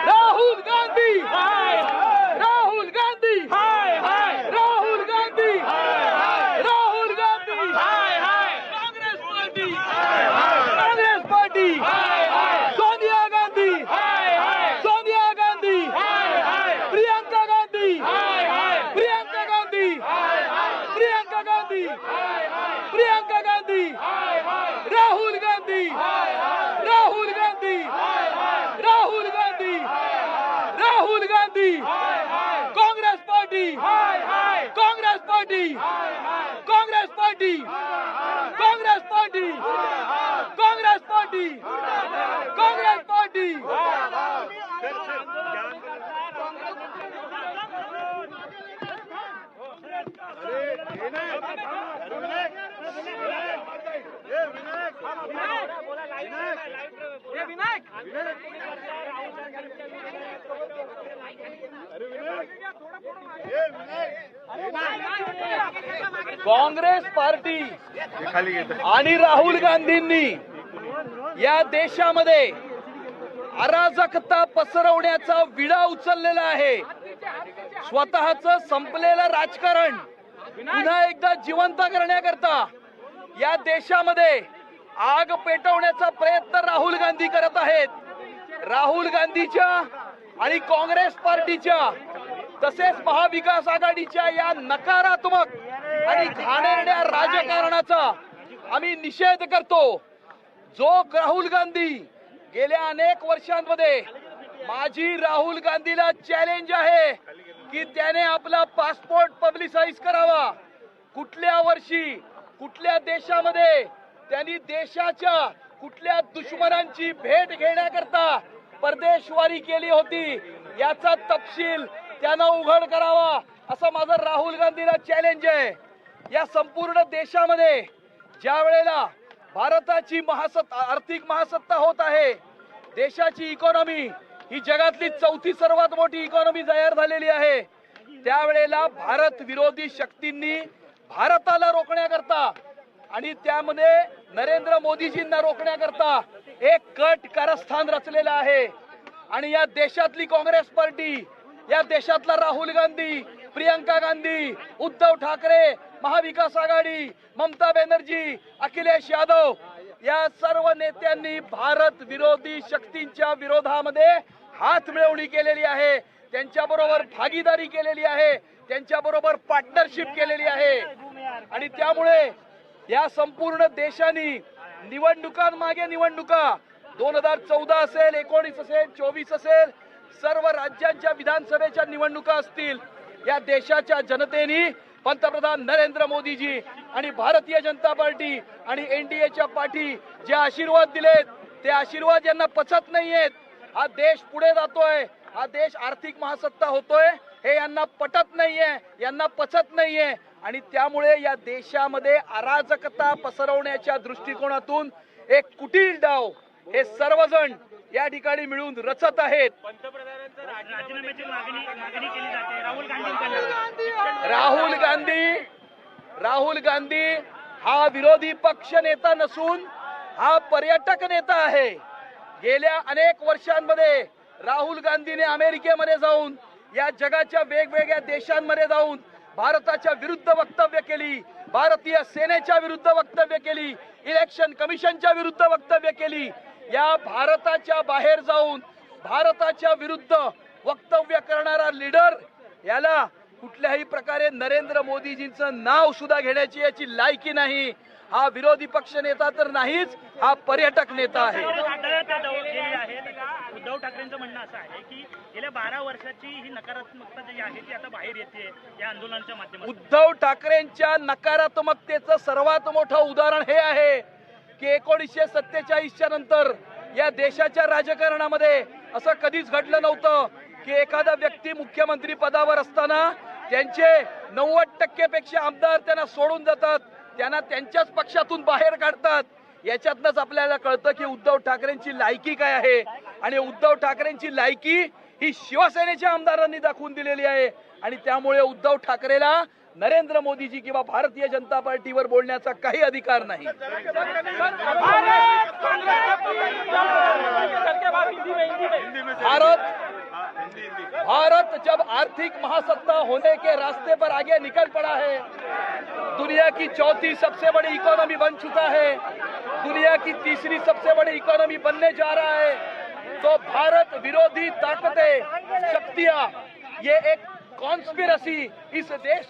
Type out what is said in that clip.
Rahul Gandhi Rahul Gandhi Rahul Gandhi Rahul Gandhi Congress party Sonia Gandhi Priyanka Gandhi Rahul Gandhi Congress party Congress party आणि राहुल गांधींनी या देशामध्ये अराजकता पसरवण्याचा विडा उचललेला आहे। स्वतःचं संपलेलं राजकारण पुन्हा एकदा जिवंत करण्याकरता या देशामध्ये आग पेटवण्याचा प्रयत्न राहुल गांधी करत आहेत। राहुल गांधीच्या आणि काँग्रेस पार्टीच्या तसेच महाविकास आघाडीच्या या नकारात्मक आणि घाणेरड्या राजकारणाचा आम्ही निषेध करतो। जो राहुल गांधी गेल्या अनेक वर्षांमध्ये माजी राहुल गांधीला चॅलेंज आहे की त्याने आपला पासपोर्ट पब्लिसाइज करावा। कुठल्या वर्षी कुठल्या देशामध्ये त्यांनी देशाच्या कुठल्या दुश्मनांची भेट घेण्याकरता परदेशवारी केली होती याचा तपशील त्यानं उघड करावा असं माझं राहुल गांधीला चॅलेंज आहे। या संपूर्ण देशामध्ये ज्या वेळेला भारताची आर्थिक महासत्ता होत आहे, देशाची इकॉनॉमी ही जगातली चौथी सर्वात मोठी इकॉनॉमी तयार झालेली आहे, त्यावेळेला भारत विरोधी शक्तींनी भारताला रोखण्याकरता आणि त्यामध्ये नरेंद्र मोदीजींना रोखण्याकरता एक कट कारस्थान रचलेलं आहे। आणि या देशातली काँग्रेस पार्टी, या देशातला राहुल गांधी, प्रियंका गांधी, उद्धव ठाकरे, महाविकास आघाडी, ममता बॅनर्जी, अखिलेश यादव या सर्व नेत्यांनी भारत विरोधी शक्तींच्या विरोधामध्ये हात मिळवणी केलेली आहे, त्यांच्याबरोबर भागीदारी केलेली आहे, त्यांच्याबरोबर पार्टनरशिप केलेली आहे। आणि त्यामुळे या संपूर्ण देशाने निवडणुकांमागे निवडणुका 2014 असेल, 19 असेल, 24 असेल, सर्व राज्यांच्या विधानसभेच्या निवडणुका असतील, या देशाच्या जनतेने पंतप्रधान नरेंद्र मोदीजी आणि भारतीय जनता पार्टी आणि एनडीएच्या पाठी जे आशीर्वाद दिलेत ते आशीर्वाद यांना पचत नाहीयेत। हा देश पुढे जातोय, हा देश आर्थिक महासत्ता होतोय हे यांना पटत नाहीये, यांना पचत नाहीये। आणि त्यामुळे या देशामध्ये अराजकता पसरवण्याच्या दृष्टिकोनातून एक कुटील डाव हे सर्वजण या ठिकाणी मिळून रचत आहेत। राहुल गांधी हा विरोधी पक्ष नेता नसून हा पर्यटक नेता आहे। गेल्या अनेक वर्षांमध्ये राहुल गांधीने अमेरिकेमध्ये जाऊन या जगाच्या वेगवेगळ्या देशांमध्ये जाऊन भारताच्या विरुद्ध वक्तव्य केली, भारतीय सेनेच्या विरुद्ध वक्तव्य केली, इलेक्शन कमिशनच्या विरुद्ध वक्तव्य केली। या भारताच्या बाहेर जाऊन भारताच्या विरुद्ध वक्तव्य करणारा लीडर याला कुठल्याही प्रकारे नरेंद्र मोदीजींचं नाव सुद्धा घेण्याची याची लायकी नाही। हा विरोधी पक्ष नेता तर नाहीच, हा पर्यटक नेता आहे। उद्धव ठाकरेंचं म्हणणं असं आहे की गेल्या 12 वर्षाची ही नकारात्मकता जी आहे ती आता बाहेर येते या आंदोलनाच्या माध्यमातून। उद्धव ठाकरेंच्या नकारात्मकतेचं सर्वात मोठं उदाहरण हे आहे की 1947च्या नंतर या देशाच्या राजकारणामध्ये असं कधीच घडलं नव्हतं की एखादा व्यक्ती मुख्यमंत्री पदावर असताना त्यांचे 90% पेक्षा आमदार त्यांना सोडून जातात, त्यांना त्यांच्याच पक्षातून बाहेर काढतात। याच्यातनंच आपल्याला कळतं की उद्धव ठाकरेंची लायकी काय आहे. आणि उद्धव ठाकरेंची लायकी ही शिवसेनेच्या आमदारांनी दाखवून दिलेली आहे. आणि त्यामुळे उद्धव ठाकरेला नरेंद्र मोदीजी किंवा भारतीय जनता पार्टीवर बोलण्याचा काही अधिकार नाही. भारत जब आर्थिक महासत्ता होने के रास्ते पर आगे निकल पड़ा है, दुनिया की चौथी सबसे बड़ी इकोनॉमी बन चुका है, दुनिया की तीसरी सबसे बड़ी इकोनॉमी बनने जा रहा है, तो भारत विरोधी ताकतें, शक्तियां, ये एक कॉन्स्पिरसी इस देश